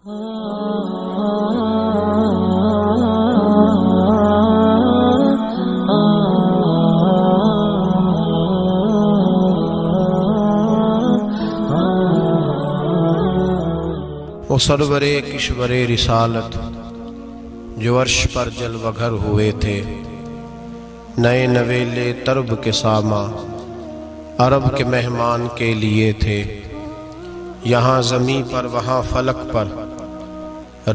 وہ سرورِ کشورِ رسالت جو عرش پر جلوہ گر ہوئے تھے، نئے نویلے طرب کے ساماں عرب کے مہمان کے لیے تھے، یہاں زمیں پر وہاں فلک پر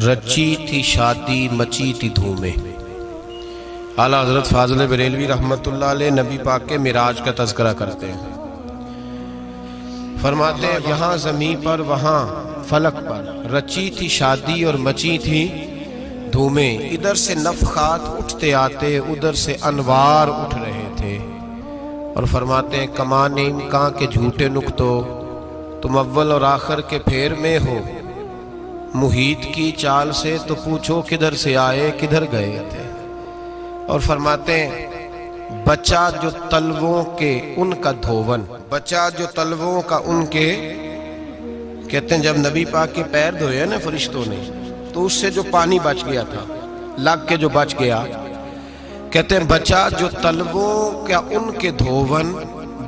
رچی تھی شادی مچی تھی دھومیں۔ اعلیٰ حضرت فاضل بریلوی رحمت اللہ علیہ نبی پاک کے معراج کا تذکرہ کرتے ہیں، فرماتے ہیں یہاں زمیں پر وہاں فلک پر رچی تھی شادی اور مچی تھی دھومیں، ادھر سے نفخات اٹھتے آتے ادھر سے انوار اٹھ رہے تھے، اور فرماتے ہیں کمان امکان کے جھوٹے نکتو، تم اول اور آخر کے پھیر میں ہو، محیط کی چال سے تو پوچھو کدھر سے آئے کدھر گئے تھے۔ اور فرماتے ہیں بچہ جو تلووں کے ان کا دھوون، بچہ جو تلووں کا ان کے، کہتے ہیں جب نبی پاک کے پیر دھوئے نا فرشتوں نے تو اس سے جو پانی بچ گیا تھا لگ کے جو بچ گیا، کہتے ہیں بچہ جو تلووں کا ان کے دھوون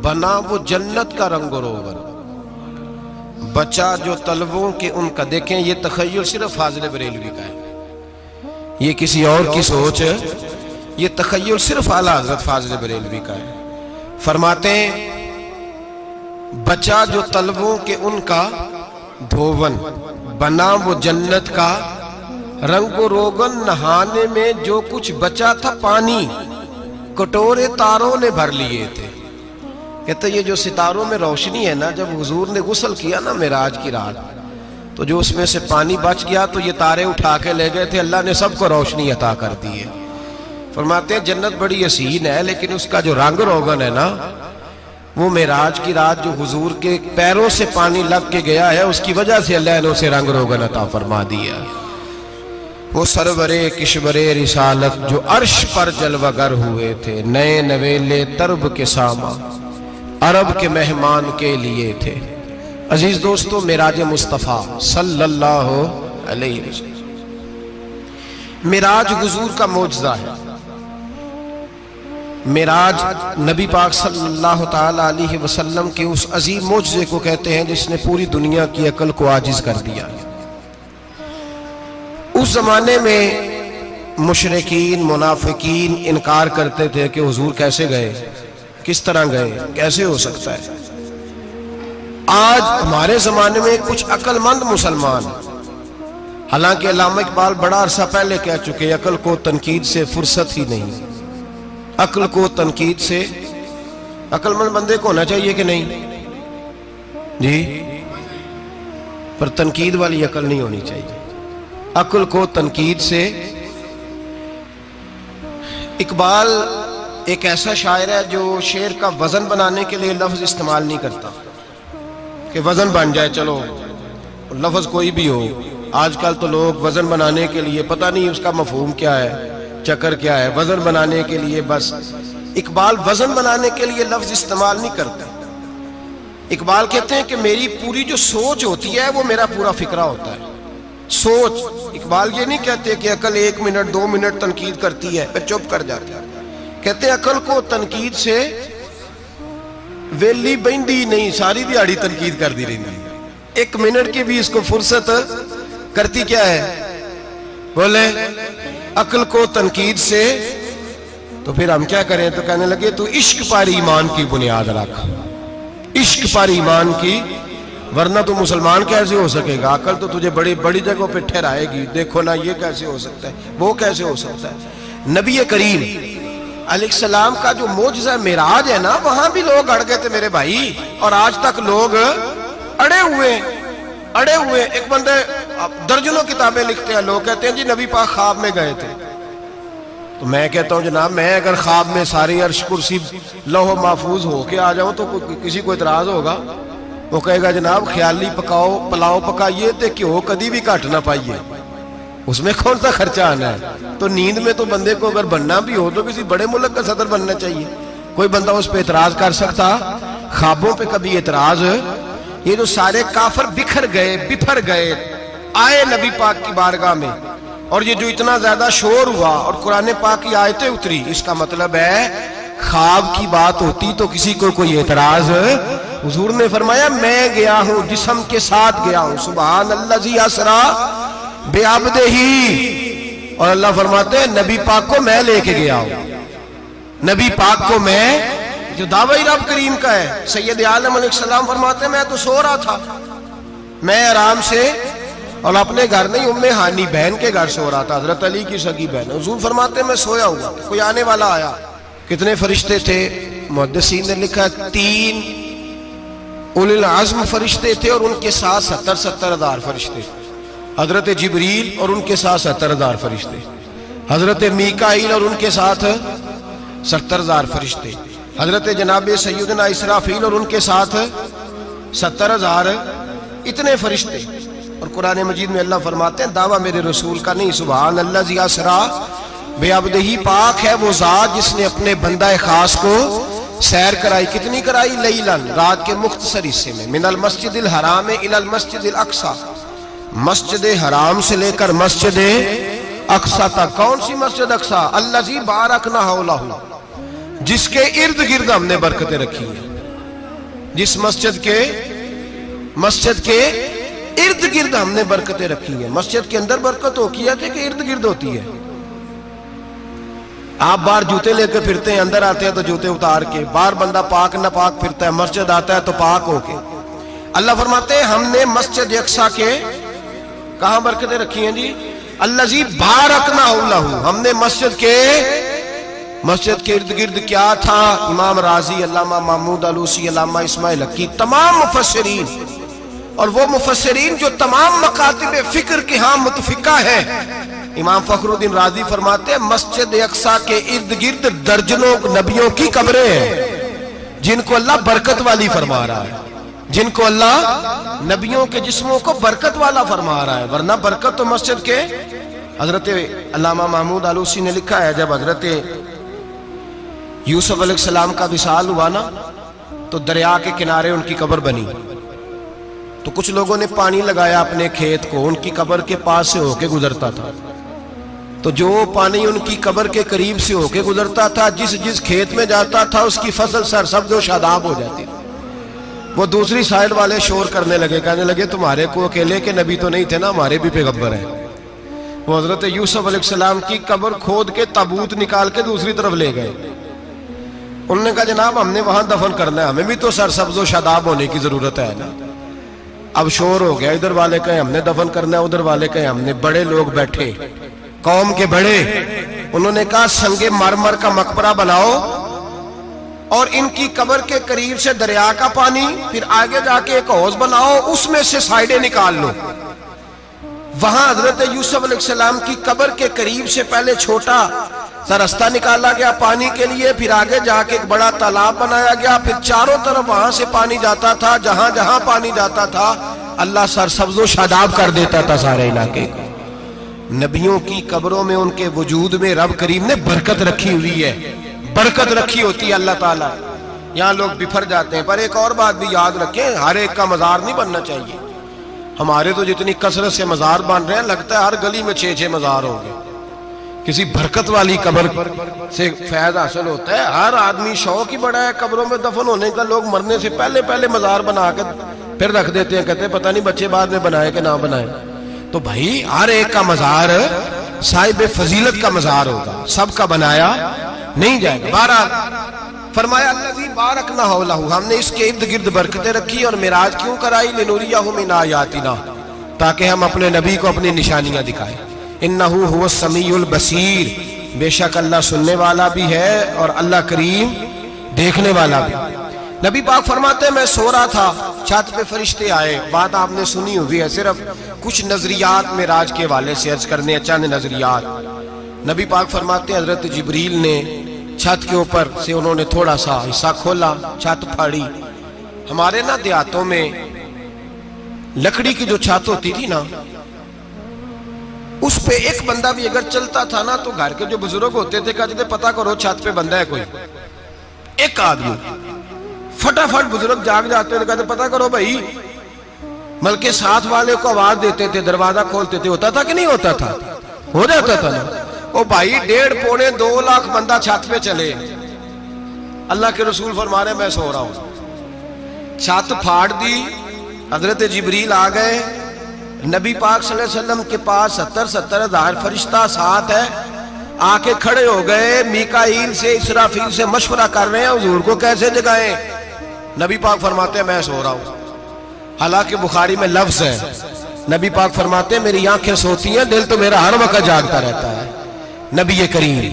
بنا وہ جنت کا رنگ و روغن، بچہ جو تلووں کے ان کا، دیکھیں یہ تخیل صرف فاضل بریلوی کا ہے، یہ کسی اور کی سوچ ہے، یہ تخیل صرف اعلیٰ حضرت فاضل بریلوی کا ہے۔ فرماتے ہیں بچہ جو تلووں کے ان کا دھوون بنا وہ جنت کا رنگ و روغن، نہانے میں جو کچھ بچا تھا پانی کٹورے تاروں نے بھر لیے تھے۔ کہتے یہ جو ستاروں میں روشنی ہے نا، جب حضور نے غسل کیا نا معراج کی رات تو جو اس میں سے پانی بچ گیا تو یہ تارے اٹھا کے لے گئے تھے، اللہ نے سب کو روشنی عطا کر دی ہے۔ فرماتے ہیں جنت بڑی حسین ہے لیکن اس کا جو رنگ روغن ہے نا، وہ معراج کی رات جو حضور کے پیروں سے پانی لگ کے گیا ہے اس کی وجہ سے اللہ نے اسے رنگ روغن عطا فرما دیا۔ وہ سرورِ کشورِ رسالت جو عرش پر جلوہ گر ہوئے تھے، نئے نویلے طرب کے ساماں عرب کے مہمان کے لیے تھے۔ عزیز دوستو، معراج مصطفیٰ صلی اللہ علیہ وسلم، معراج حضور کا معجزہ ہے۔ معراج نبی پاک صلی اللہ تعالیٰ علیہ وسلم کے اس عظیم معجزے کو کہتے ہیں جس نے پوری دنیا کی عقل کو عاجز کر دیا۔ اس زمانے میں مشرکین منافقین انکار کرتے تھے کہ حضور کیسے گئے، کس طرح گئے، کیسے ہو سکتا ہے۔ آج ہمارے زمانے میں کچھ عقل مند مسلمان، حالانکہ علامہ اقبال بڑا عرصہ پہلے کہہ چکے عقل کو تنقید سے فرصت ہی نہیں، عقل کو تنقید سے، عقل مند بندے کو ہونا چاہیے کہ نہیں جی، پر تنقید والی عقل نہیں ہونی چاہیے، عقل کو تنقید سے۔ اقبال ایک ایسا شاعر ہے جو شعر کا وزن بنانے کے لیے لفظ استعمال نہیں کرتا کہ وزن بن جائے، چلو لفظ کوئی بھی ہو۔ آج کل تو لوگ وزن بنانے کے لیے پتہ نہیں اس کا مفہوم کیا ہے، چکر کیا ہے، وزن بنانے کے لیے بس۔ اقبال وزن بنانے کے لیے لفظ استعمال نہیں کرتا۔ اقبال کہتے ہیں کہ میری پوری جو سوچ ہوتی ہے وہ میرا پورا فکرہ ہوتا ہے، سوچ۔ اقبال یہ نہیں کہتے کہ عقل 1 منٹ 2 منٹ تنقید کرتی ہے پھر چپ کر جاتی ہے، کہتے ہیں عقل کو تنقید سے ویلی بہندی نہیں، ساری دیہاڑی تنقید کر دی رہی، 1 منٹ کی بھی اس کو فرصت کرتی کیا ہے، بولے عقل کو تنقید سے۔ تو پھر ہم کیا کریں، تو کہنے لگے تو عشق پر ایمان کی بنیاد رکھ، عشق پر ایمان کی، ورنہ تو مسلمان کیسے ہو سکے گا، عقل تو تجھے بڑی بڑی جگہوں پہ ٹھہرائے گی، دیکھو نا یہ کیسے ہو سکتا ہے، وہ کیسے ہو سکتا ہے۔ نبی کریم علیہ السلام کا جو معجزہ معراج ہے نا، وہاں بھی لوگ اڑ گئے تھے میرے بھائی، اور آج تک لوگ اڑے ہوئے۔ ایک بندے درجنوں کتابیں لکھتے ہیں، لوگ کہتے ہیں جی نبی پاک خواب میں گئے تھے، تو میں کہتا ہوں جناب میں اگر خواب میں ساری عرش کرسی لوح محفوظ ہو کے آ جاؤں تو کسی کو اعتراض ہوگا، وہ کہے گا جناب خیالی پلاؤ پکائیے تے کیوں کدی بھی گھٹ نہ پائیے، اس میں کون سا خرچہ آنا ہے۔ تو نیند میں تو بندے کو اگر بننا بھی ہو تو کسی بڑے ملک کا صدر بننا چاہیے، کوئی بندہ اس پہ اعتراض کر سکتا، خوابوں پہ کبھی اعتراض۔ یہ جو سارے کافر بکھر گئے آئے نبی پاک کی بارگاہ میں، اور یہ جو اتنا زیادہ شور ہوا اور قرآن پاک کی آیتیں اتری، اس کا مطلب ہے خواب کی بات ہوتی تو کسی کو کوئی اعتراض؟ حضور نے فرمایا میں گیا ہوں، جسم کے ساتھ گیا ہوں، سبحان الذی اسری بعبدہ، اور اللہ فرماتے ہیں نبی پاک کو میں لے کے گیا ہوں، نبی پاک کو میں، جو دعوی رب کریم کا ہے۔ سید عالم علیہ السلام فرماتے ہیں میں تو سو رہا تھا، میں آرام سے، اور اپنے گھر نہیں، ام ہانی بہن کے گھر سو رہا تھا، حضرت علی کی سگی بہن۔ حضور فرماتے ہیں میں سویا ہوا، کوئی آنے والا آیا۔ کتنے فرشتے تھے؟ محدثین نے لکھا 3 اولی العزم فرشتے تھے، اور ان کے ساتھ 70 ہزار فرشتے، حضرت جبریل اور ان کے ساتھ 70 ہزار فرشتے، حضرت میکائیل اور ان کے ساتھ 70 ہزار فرشتے، حضرت جناب سیدنا اسرافیل اور ان کے ساتھ 70 ہزار، اتنے فرشتے۔ اور قرآن مجید میں اللہ فرماتے ہیں دعویٰ میرے رسول کا نہیں، سبحان الذی اسری بعبدہ، پاک ہے وہ ذات جس نے اپنے بندہ خاص کو سیر کرائی۔ کتنی کرائی؟ لیلاً، رات کے مختصر حصے میں، من المسجد الحرام الی المسجد الاقصی، مسجد حرام سے لے کر مسجد اقصی تک۔ کون سی مسجد اقصی؟ الذی بارکنا حولہ، جس کے ارد گرد ہم نے برکتیں رکھی ہیں، جس مسجد کے ارد گرد ہم نے برکتیں رکھی ہیں۔ مسجد کے اندر برکت ہوتی ہے کہ ارد گرد ہوتی ہے؟ آپ باہر جوتے لے کے پھرتے ہیں، اندر آتے ہیں تو جوتے اتار کے، باہر بندہ پاک نہ پاک پھرتا ہے، مسجد آتا ہے تو پاک ہو کے۔ اللہ فرماتے ہیں ہم نے مسجد اقصی کے کہاں برکتیں رکھی ہیں جی؟ الذی بارکنا حولہ، ہم نے مسجد کے ارد گرد کیا تھا؟ امام رازی، علامہ محمود علوسی، علامہ اسماعیل حقی، تمام مفسرین، اور وہ مفسرین جو تمام مکاتب فکر کے ہاں متفقہ ہیں۔ امام فخر الدین رازی فرماتے ہیں مسجد اقصی کے ارد گرد درجنوں نبیوں کی قبریں ہیں، جن کو اللہ برکت والی فرما رہا ہے، جن کو اللہ نبیوں کے جسموں کو برکت والا فرما رہا ہے، ورنہ برکت تو مسجد کے۔ حضرت علامہ محمود علوسی نے لکھا ہے جب حضرت یوسف علیہ السلام کا وصال ہوا نا، تو دریا کے کنارے ان کی قبر بنی، تو کچھ لوگوں نے پانی لگایا اپنے کھیت کو، ان کی قبر کے پاس سے ہو کے گزرتا تھا، تو جو پانی ان کی قبر کے قریب سے ہو کے گزرتا تھا، جس کھیت میں جاتا تھا اس کی فصل سرسبز و شاداب ہو جاتی۔ وہ دوسری سائیڈ والے شور کرنے لگے، کہنے لگے تمہارے کو اکیلے کے نبی تو نہیں تھے نا، ہمارے بھی پیغمبر ہیں۔ وہ حضرت یوسف علیہ السلام کی قبر کھود کے تابوت نکال کے دوسری طرف لے گئے۔ انہوں نے کہا جناب ہم نے وہاں دفن کرنا ہے، ہمیں بھی تو سرسبز و شاداب ہونے کی ضرورت ہے نا۔ اب شور ہو گیا، ادھر والے کہیں ہم نے دفن کرنا ہے، ادھر والے کہیں ہم نے۔ بڑے لوگ بیٹھے، قوم کے بڑے، انہوں نے کہا سنگ مرمر کا مقبرہ بناؤ، اور ان کی قبر کے قریب سے دریا کا پانی، پھر آگے جا کے ایک حوض بناؤ، اس میں سے سائیڈیں نکال لو۔ وہاں حضرت یوسف علیہ السلام کی قبر کے قریب سے پہلے چھوٹا سا رستہ نکالا گیا پانی کے لیے، پھر آگے جا کے ایک بڑا تالاب بنایا گیا، پھر چاروں طرف وہاں سے پانی جاتا تھا، جہاں جہاں پانی جاتا تھا اللہ سرسبز و شاداب کر دیتا تھا سارے علاقے کو۔ نبیوں کی قبروں میں ان کے وجود میں رب کریم نے برکت رکھی ہوئی ہے، برکت رکھی ہوتی ہے اللہ تعالیٰ۔ یہاں لوگ بفر جاتے ہیں، پر ایک اور بات بھی یاد رکھیں، ہر ایک کا مزار نہیں بننا چاہیے۔ ہمارے تو جتنی کثرت سے مزار بن رہے ہیں، لگتا ہے ہر گلی میں 6 مزار ہوں گے۔ کسی برکت والی قبر سے فیض حاصل ہوتا ہے۔ ہر آدمی شوق ہی بڑا ہے قبروں میں دفن ہونے کا، لوگ مرنے سے پہلے مزار بنا کے پھر رکھ دیتے ہیں، کہتے ہیں پتہ نہیں بچے بعد میں بنائے کہ نہ بنائے۔ تو بھائی ہر ایک کا مزار صاحب فضیلت کا مزار ہوگا، سب کا بنایا نہیں جائے گا۔ بہرحال فرمایا الذی بارکنا حولہ، ہم نے اس کے ارد گرد برکتیں رکھی، اور معراج کیوں کرائی؟ لنوریہ من آیاتنا، تاکہ ہم اپنے نبی کو اپنی نشانیاں دکھائیں۔ انہ هو السمیع البصیر، بے شک اللہ سننے والا بھی ہے اور اللہ کریم دیکھنے والا بھی۔ نبی پاک فرماتے ہیں میں سو رہا تھا، چھت پہ فرشتے آئے، بات آپ نے سنی ہوئی ہے، صرف کچھ نظریات معراج کے حوالے سے عرض کرنے ہیں، چند نظریات۔ نبی پاک فرماتے ہیں حضرت جبریل نے چھت کے اوپر سے انہوں نے تھوڑا سا حصہ کھولا، چھت پھاڑی۔ ہمارے نا دیہاتوں میں لکڑی کی جو چھت ہوتی تھی نا، اس پہ ایک بندہ بھی اگر چلتا تھا نا، تو گھر کے جو بزرگ ہوتے تھے کہتے تھے پتہ کرو چھت پہ بندہ ہے کوئی۔ ایک آدمی فٹافٹ بزرگ جاگ جاتے تھے، کہتے پتہ کرو بھائی بلکہ ساتھ والے کو آواز دیتے تھے، دروازہ کھولتے تھے. ہوتا تھا کہ نہیں ہوتا تھا؟ ہو جاتا تھا نا. او بھائی 1.5-2 لاکھ بندہ چھت پہ چلے، اللہ کے رسول فرما رہے میں سو رہا ہوں. چھت پھاڑ دی، حضرت جبریل آ گئے، نبی پاک صلی اللہ علیہ وسلم کے پاس 70 ہزار فرشتہ ساتھ ہے، آ کے کھڑے ہو گئے. میکائیل سے اسرافیل سے مشورہ کر رہے ہیں حضور کو کیسے جگائیں. نبی پاک فرماتے ہیں میں سو رہا ہوں. حالانکہ بخاری میں لفظ ہے، نبی پاک فرماتے ہیں میری آنکھیں سوتی ہیں، دل تو میرا ہر وقت جاگتا رہتا ہے. نبی کریم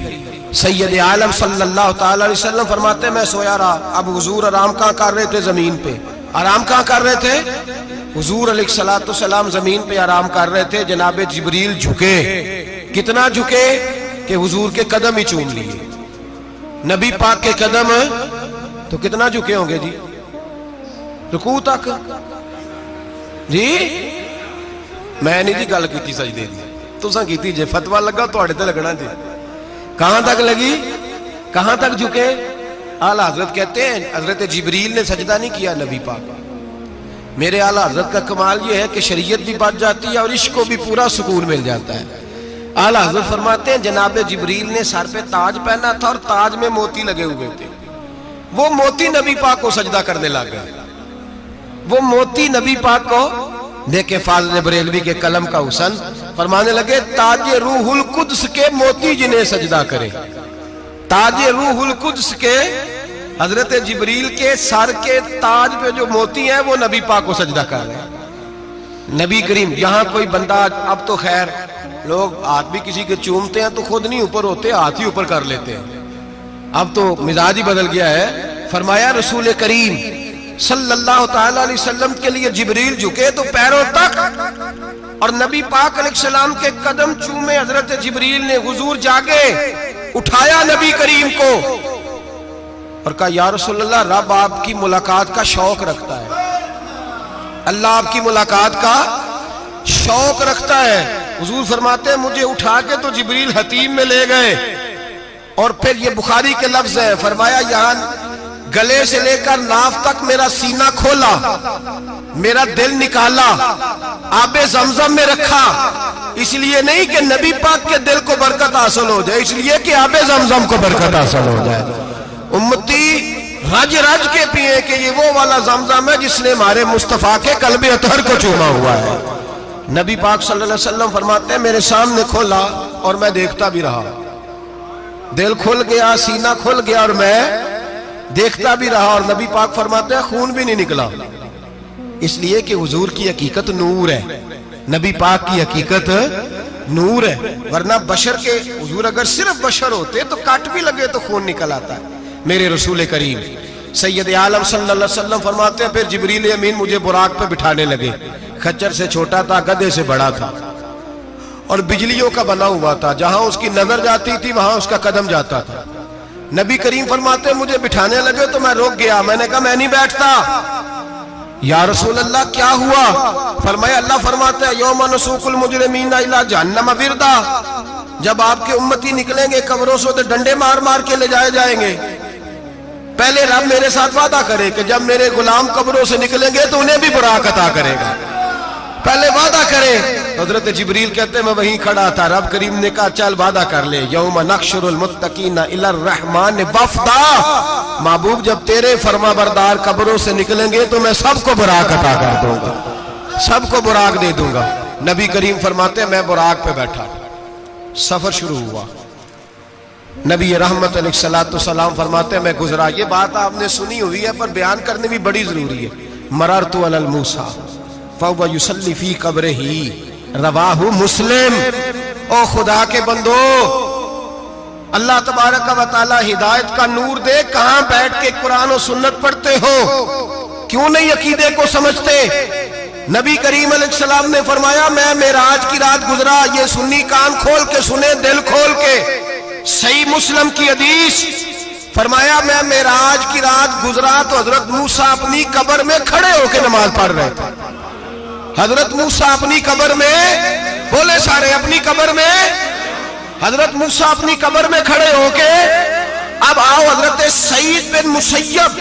سید عالم صلی اللہ تعالی علیہ وسلم فرماتے ہیں میں سویا رہا. اب حضور آرام کہاں کر رہے تھے؟ زمین پہ. آرام کہاں کر رہے تھے؟ حضور علیہ السلام زمین پہ آرام کر رہے تھے. جناب جبریل جھکے. کتنا جھکے کہ حضور کے قدم ہی چوم لیے. نبی پاک کے قدم تو کتنا جھکے ہوں گے جی؟ رکوع تک. جی میں نہیں جی گل کی سجدے دی، تساں کیتی جے. فتویٰ لگا تواڈے تے لگنا جی. کہاں تک لگی؟ کہاں تک جھکے؟ اعلیٰ حضرت کہتے ہیں حضرت جبریل نے سجدہ نہیں کیا نبی پاک. میرے اعلیٰ حضرت کا کمال یہ ہے کہ شریعت بھی بچ جاتی ہے اور عشق کو بھی پورا سکون مل جاتا ہے. اعلیٰ حضرت فرماتے ہیں جناب جبریل نے سر پہ تاج پہنا تھا اور تاج میں موتی لگے ہوئے تھے. وہ موتی نبی پاک کو سجدہ کرنے لگ گئے. وہ موتی نبی پاک کو دیکھیں. فاضل بریلوی کے قلم کا حسن فرمانے لگے تاج روح القدس کے موتی جنہیں سجدہ کرے. تاج روح القدس کے حضرت جبریل کے سر کے تاج پہ جو موتی ہیں وہ نبی پاک کو سجدہ کر رہے ہیں. نبی کریم یہاں کوئی بندہ، اب تو خیر لوگ ہاتھ بھی کسی کے چومتے ہیں تو خود نہیں اوپر ہوتے، ہاتھ ہی اوپر کر لیتے ہیں. اب تو مزاج ہی بدل گیا ہے. فرمایا رسول کریم صلی اللہ تعالی علیہ وسلم کے لیے جبریل جھکے تو پیروں تک، اور نبی پاک علیہ السلام کے قدم چومے. حضرت جبریل نے حضور جاگے، اٹھایا نبی کریم کو اور کہا یا رسول اللہ رب آپ کی ملاقات کا شوق رکھتا ہے. اللہ آپ کی ملاقات کا شوق رکھتا ہے. حضور فرماتے ہیں مجھے اٹھا کے تو جبریل حتیم میں لے گئے. اور پھر یہ بخاری کے لفظ ہے، فرمایا یہاں گلے سے لے کر ناف تک میرا سینہ کھولا، میرا دل نکالا، آب زمزم میں رکھا. اس لیے نہیں کہ نبی پاک کے دل کو برکت حاصل ہو جائے، اس لیے کہ آب زمزم کو برکت حاصل ہو جائے. امتی رج رج کے پیئے کہ یہ وہ والا زمزم ہے جس نے ہمارے مصطفیٰ کے قلب اطہر کو چوما ہوا ہے. نبی پاک صلی اللہ علیہ وسلم فرماتے ہیں میرے سامنے کھولا اور میں دیکھتا بھی رہا. دل کھل گیا، سینہ کھل گیا اور میں دیکھتا بھی رہا. اور نبی پاک فرماتے ہیں خون بھی نہیں نکلا، اس لیے کہ حضور کی حقیقت نور ہے. نبی پاک کی حقیقت نور ہے. ورنہ بشر کے حضور اگر صرف بشر ہوتے تو کٹ بھی لگے تو خون نکل آتا ہے. میرے رسول کریم سید عالم صلی اللہ علیہ وسلم فرماتے ہیں پھر جبریل امین مجھے براق پہ بٹھانے لگے. خچر سے چھوٹا تھا، گدھے سے بڑا تھا اور بجلیوں کا بنا ہوا تھا. جہاں اس کی نظر جاتی تھی وہاں اس کا قدم جاتا تھا. نبی کریم فرماتے ہیں مجھے بٹھانے لگے تو میں رک گیا. میں نے کہا میں نہیں بیٹھتا. یا رسول اللہ کیا ہوا؟ فرمایا اللہ فرماتا ہے یوم نسوق المجرمین الی جہنم وردا. جب آپ کے امتی نکلیں گے قبروں سے تو ڈنڈے مار مار کے لے جائے جائیں گے. پہلے رب میرے ساتھ وعدہ کرے کہ جب میرے غلام قبروں سے نکلیں گے تو انہیں بھی براق عطا کرے گا. پہلے وعدہ کرے. حضرت جبریل کہتے ہیں میں وہیں کھڑا تھا. رب کریم نے کہا چل وعدہ کر لے یوم نحشر المتقین الی الرحمن وفدا. محبوب جب تیرے فرما بردار قبروں سے نکلیں گے تو میں سب کو براق عطا کر دوں گا، سب کو براق دے دوں گا. نبی کریم فرماتے ہیں میں براق پہ بیٹھا. سفر شروع ہوا. نبی رحمت علیہ السلام فرماتے ہیں میں گزرا. یہ بات آپ نے سنی ہوئی ہے پر بیان کرنے بھی بڑی ضروری ہے. مررت علی الموسیٰ فَهُوَ يُصَلِّ فِي قَبْرِهِ رواہ مسلم. او خدا کے بندو اللہ تبارک و تعالی ہدایت کا نور دے. کہاں بیٹھ کے قرآن و سنت پڑھتے ہو؟ کیوں نہیں عقیدے کو سمجھتے؟ نبی کریم علیہ السلام نے فرمایا میں معراج کی رات گزرا. یہ سنی کان کھول کے سنے، دل کھول کے. صحیح مسلم کی حدیث فرمایا میں معراج کی رات گزرا تو حضرت موسیٰ اپنی قبر میں کھڑے ہو کے نماز پڑھ رہے تھے. حضرت موسیٰ اپنی قبر میں، بولے سارے اپنی قبر میں، حضرت موسیٰ اپنی قبر میں کھڑے ہو کے. اب آؤ حضرت سعید بن مسیب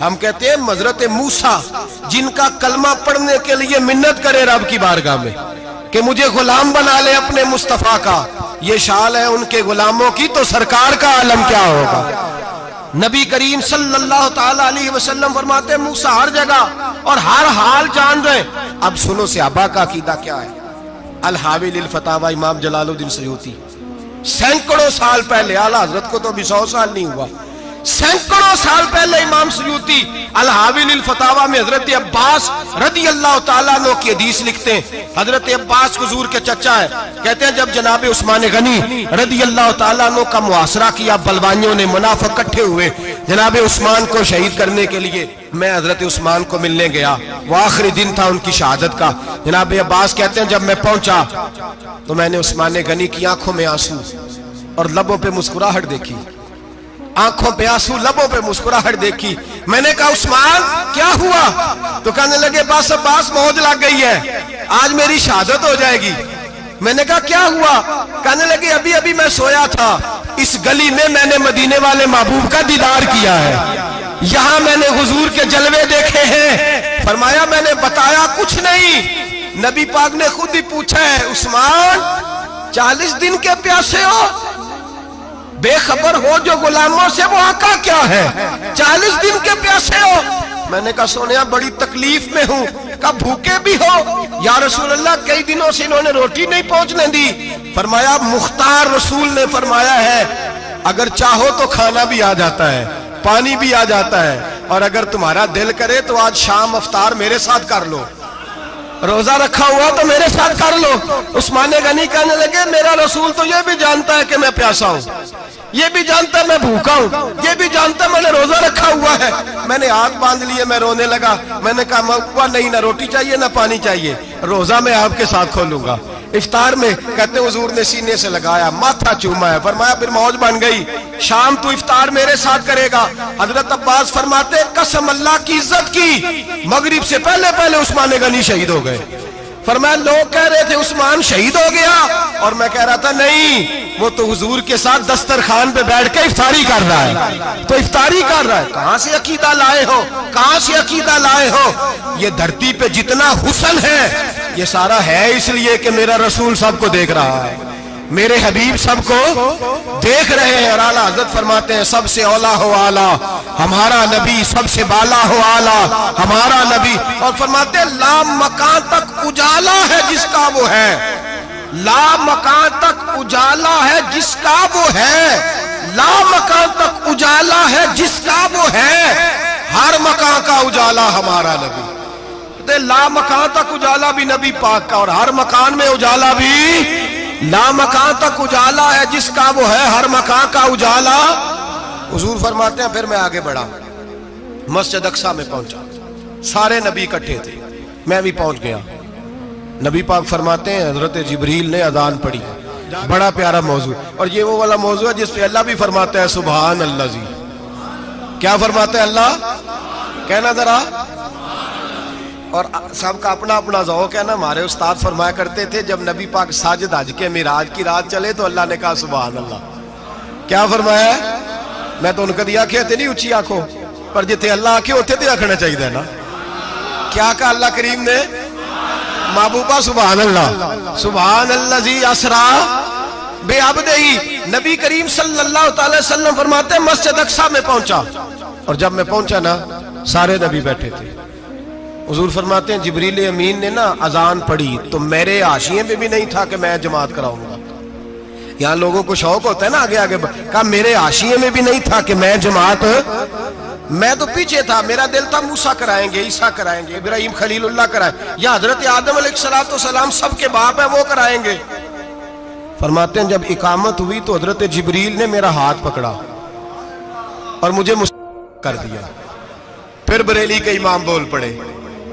ہم کہتے ہیں حضرت موسیٰ جن کا کلمہ پڑھنے کے لیے منت کرے رب کی بارگاہ میں کہ مجھے غلام بنا لے اپنے مصطفیٰ کا، یہ شان ہے ان کے غلاموں کی، تو سرکار کا عالم کیا ہوگا؟ نبی کریم صلی اللہ تعالیٰ علیہ وسلم فرماتے ہیں موسیٰ ہر جگہ اور ہر حال جان رہے۔ اب سنو صحابہ کا عقیدہ کیا ہے۔ الحاوی للفتاوی امام جلال الدین سیوطی سینکڑوں سال پہلے، اعلیٰ حضرت کو تو ابھی 100 سال نہیں ہوا، سینکڑوں سال پہلے امام سیوطی الحاوی للفتاوی میں حضرت عباس رضی اللہ تعالیٰ عنہ کی حدیث لکھتے ہیں۔ حضرت عباس حضور کے چچا ہے، کہتے ہیں جب جناب عثمان غنی رضی اللہ تعالیٰ عنہ کا محاصرہ کیا، بلوانیوں نے، منافق اکٹھے ہوئے جناب عثمان کو شہید کرنے کے لیے، میں حضرت عثمان کو ملنے گیا، وہ آخری دن تھا ان کی شہادت کا۔ جناب عباس کہتے ہیں جب میں پہنچا تو میں نے عثمان غنی کی آنکھوں میں آنسو اور لبوں پہ مسکراہٹ دیکھی، آنکھوں پہ آنسو لبوں پہ مسکراہٹ دیکھی۔ میں نے کہا عثمان کیا ہوا؟ تو کہنے لگے بس عباس موج لگ گئی ہے، آج میری شہادت ہو جائے گی۔ میں نے کہا کیا ہوا؟ کہنے لگے ابھی ابھی میں سویا تھا، اس گلی میں میں نے مدینے والے محبوب کا دیدار کیا ہے، یہاں میں نے حضور کے جلوے دیکھے ہیں۔ فرمایا میں نے بتایا کچھ نہیں، نبی پاک نے خود ہی پوچھا ہے عثمان 40 دن کے پیاسے ہو؟ بے خبر ہو جو غلاموں سے وہ آقا کیا ہے، 40 دن کے پیاسے ہو؟ میں نے کہا سونیا بڑی تکلیف میں ہوں۔ کہا بھوکے بھی ہو؟ یا رسول اللہ کئی دنوں سے انہوں نے روٹی نہیں پہنچنے دی۔ فرمایا مختار رسول نے فرمایا ہے اگر چاہو تو کھانا بھی آ جاتا ہے، پانی بھی آ جاتا ہے، اور اگر تمہارا دل کرے تو آج شام افطار میرے ساتھ کر لو، روزہ رکھا ہوا تو میرے ساتھ کر لو۔ عثمان غنی کہنے لگے میرا رسول تو یہ بھی جانتا ہے کہ میں پیاسا ہوں، یہ بھی جانتا ہے میں بھوکا ہوں، یہ بھی جانتا ہے میں نے روزہ رکھا ہوا ہے۔ میں نے ہاتھ باندھ لیے، میں رونے لگا، میں نے کہا نہیں، نہ روٹی چاہیے نہ پانی چاہیے، روزہ میں آپ کے ساتھ کھولوں گا۔ افطار میں کہتے ہیں حضور نے سینے سے لگایا، ماتھا چوما ہے، فرمایا پھر موج بن گئی، شام تو افطار میرے ساتھ کرے گا۔ حضرت عباس فرماتے قسم اللہ کی عزت کی، مغرب سے پہلے پہلے عثمان غنی شہید ہو گئے۔ فرمایا لوگ کہہ رہے تھے عثمان شہید ہو گیا، اور میں کہہ رہا تھا نہیں، وہ تو حضور کے ساتھ دسترخوان پہ بیٹھ کے افطاری کر رہا ہے، تو افطاری کر رہا ہے۔ کہاں سے عقیدہ لائے ہو، کہاں سے عقیدہ لائے ہو؟ یہ دھرتی پہ جتنا حسن ہے یہ سارا ہے اس لیے کہ میرا رسول سب کو دیکھ رہا ہے، میرے حبیب سب کو دیکھ رہے ہیں۔ اور اعلیٰ حضرت فرماتے ہیں سب سے اولا ہو اعلیٰ ہمارا نبی، سب سے بالا ہو اعلیٰ ہمارا نبی۔ اور فرماتے ہیں لا مکان تک اجالا ہے جس کا وہ ہے، لا مکان تک اجالا ہے جس کا وہ ہے، لا مکان تک اجالا ہے جس کا وہ ہے، ہر مکان کا اجالا ہمارا نبی۔ لا مکان تک اجالا بھی نبی پاک کا، اور ہر مکان میں اجالا بھی، لا مکان تک اجالا ہے جس کا وہ ہے، ہر مکان کا اجالا۔ حضور فرماتے ہیں پھر میں آگے بڑھا، مسجد اقصی میں پہنچا، سارے نبی اکٹھے تھے، میں بھی پہنچ گیا۔ نبی پاک فرماتے ہیں حضرت جبریل نے اذان پڑھی، بڑا پیارا موضوع، اور یہ وہ والا موضوع ہے جس پہ اللہ بھی فرماتا ہے سبحان اللہ جی۔ کیا فرماتا ہے اللہ؟ کہنا ذرا، اور سب کا اپنا اپنا ذوق ہے نا۔ ہمارے استاد فرمایا کرتے تھے جب نبی پاک ساجد حج کے معراج کی رات چلے تو اللہ نے کہا سبحان اللہ۔ کیا فرمایا ہے؟ میں تو ان کا دیا کہ نہیں اچھی آنکھوں پر جتنے اللہ آنکھیں ہوتے تھے آنکھنا چاہیے نا۔ کیا کہا اللہ کریم نے؟ محبوبہ سبحان اللہ، سبحان الذی اسرا بعبدہ۔ نبی کریم صلی اللہ تعالی وسلم فرماتے ہیں مسجد اقصی میں پہنچا، اور جب میں پہنچا نا سارے نبی بیٹھے تھے۔ حضور فرماتے ہیں جبریل امین نے نا اذان پڑھی تو میرے حاشیے میں بھی نہیں تھا کہ میں جماعت کراؤں گا۔ یہاں لوگوں کو شوق ہوتا ہے نا آگے آگے، کہا میرے حاشیے میں بھی نہیں تھا کہ میں جماعت، میں تو پیچھے تھا، میرا دل تھا موسیٰ کرائیں گے، عیسیٰ کرائیں گے، ابراہیم خلیل اللہ کرائیں، یا حضرت آدم علیہ السلام سب کے باپ ہیں وہ کرائیں گے۔ فرماتے ہیں جب اقامت ہوئی تو حضرت جبریل نے میرا ہاتھ پکڑا اور مجھے کر دیا۔ پھر بریلی کے امام بول پڑے،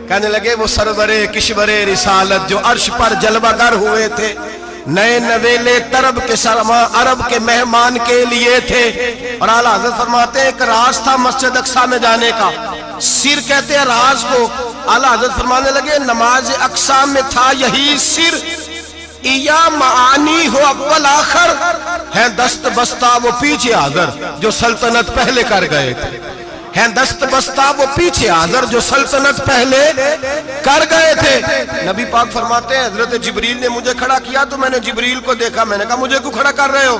کہنے لگے وہ سرور کشور رسالت جو عرش پر جلوہ گر ہوئے تھے، نئے نویلے طرب کے سرما عرب کے مہمان کے لیے تھے۔ اور اعلیٰ حضرت فرماتے ہیں ایک راز تھا مسجد اقصی میں جانے کا، سر کہتے ہیں راز کو۔ اعلیٰ حضرت فرمانے لگے نماز اقصی میں تھا یہی سر، یا معانی ہو اول آخر ہے دست بستہ وہ پیچھے حاضر جو سلطنت پہلے کر گئے تھے۔ ہیں دست بستہ وہ پیچھے حاضر جو سلطنت پہلے کر گئے تھے۔ نبی پاک فرماتے ہیں حضرت جبریل نے مجھے کھڑا کیا تو میں نے جبریل کو دیکھا، میں نے کہا مجھے کیوں کھڑا کر رہے ہو؟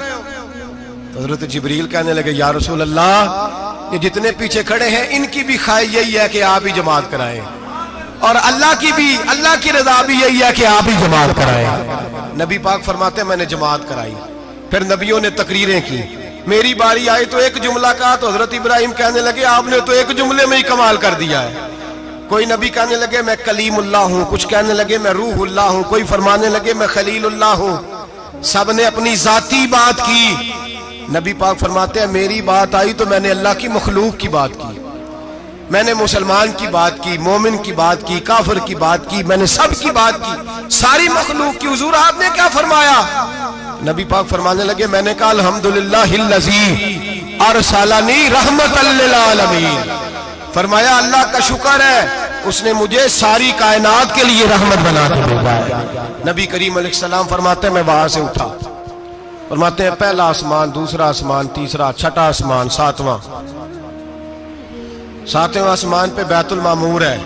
حضرت جبریل کہنے لگے یا رسول اللہ یہ جتنے پیچھے کھڑے ہیں ان کی بھی خواہش یہی ہے کہ آپ ہی جماعت کرائیں، اور اللہ کی رضا بھی یہی ہے کہ آپ ہی جماعت کرائیں۔ نبی پاک فرماتے ہیں میں نے جماعت کرائی، پھر نبیوں نے تقریریں کی، میری باری آئی تو ایک جملہ کہا تو حضرت ابراہیم کہنے لگے آپ نے تو ایک جملے میں ہی کمال کر دیا ہے۔ کوئی نبی کہنے لگے میں کلیم اللہ ہوں، کچھ کہنے لگے میں روح اللہ ہوں، کوئی فرمانے لگے میں خلیل اللہ ہوں، سب نے اپنی ذاتی بات کی۔ نبی پاک فرماتے ہیں میری بات آئی تو میں نے اللہ کی مخلوق کی بات کی، میں نے مسلمان کی بات کی، مومن کی بات کی، کافر کی بات کی، میں نے سب کی بات کی، ساری مخلوق کی۔ حضور آپ نے کیا فرمایا؟ نبی پاک فرمانے لگے میں نے کہا الحمدللہ الذی ارسلنی رحمت للعالمین، فرمایا اللہ کا شکر ہے اس نے مجھے ساری کائنات کے لیے رحمت بنا کے بھیجا ہے۔ نبی کریم علیہ السلام فرماتے ہیں میں وہاں سے اٹھا، فرماتے ہیں پہلا آسمان، دوسرا آسمان، تیسرا، چھٹا آسمان، ساتواں آسمان پہ بیت المعمور ہے،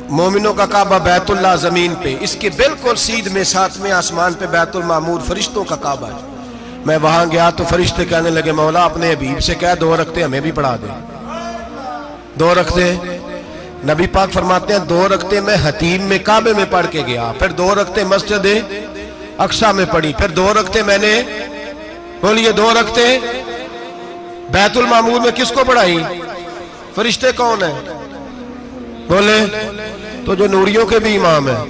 مومنوں کا کعبہ بیت اللہ زمین پہ، اس کے بالکل سیدھ میں ساتویں آسمان پہ بیت المعمور فرشتوں کا کعبہ ہے۔ میں وہاں گیا تو فرشتے کہنے لگے مولا اپنے حبیب سے کہہ 2 رکعتیں ہمیں بھی پڑھا دے۔ 2 رکعتیں نبی پاک فرماتے ہیں 2 رکعتیں میں حتیم میں کعبے میں پڑھ کے گیا، پھر 2 رکعتیں مسجد اقصی میں پڑھی، پھر 2 رکعتیں میں نے بولیے 2 رکعتیں بیت المعمور میں کس کو پڑھائی؟ فرشتے کون ہیں بولے؟ تو جو نوریوں کے بھی امام ہیں۔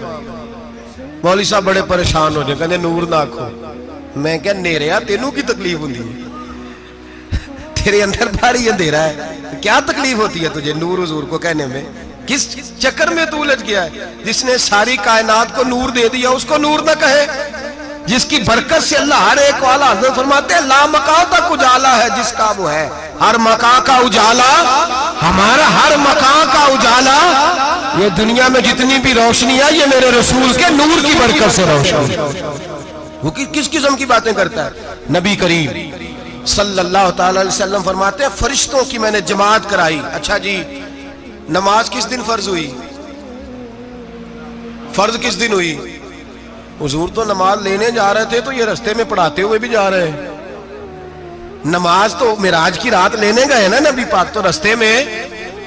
مولوی صاحب بڑے پریشان ہو جائے، کہنے نور نہ آکھو۔ میں کہ نیریا تینوں کی تکلیف ہوندی ہے، تیرے اندر بھاری اندھیرا ہے، کیا تکلیف ہوتی ہے تجھے نور حضور کو کہنے میں؟ کس چکر میں تو الجھ گیا ہے؟ جس نے ساری کائنات کو نور دے دیا اس کو نور نہ کہے، جس کی برکت سے اللہ ہر ایک والا، حضرت فرماتے ہیں لا مکان تک اجالا ہے جس کا وہ ہے، ہر مکان کا اجالا ہمارا، ہر مکان کا اجالا، یہ دنیا میں جتنی بھی روشنی ہے یہ میرے رسول کے نور کی برکت سے روشن ہے۔ وہ کس قسم کی باتیں کرتا ہے؟ نبی کریم صلی اللہ تعالی علیہ وسلم فرماتے ہیں فرشتوں کی میں نے جماعت کرائی۔ اچھا جی نماز کس دن فرض ہوئی؟ فرض کس دن ہوئی؟ حضور تو نماز لینے جا رہے تھے تو یہ رستے میں پڑھاتے ہوئے بھی جا رہے ہیں۔ نماز تو معراج کی رات لینے گئے نا نبی پاک، تو رستے میں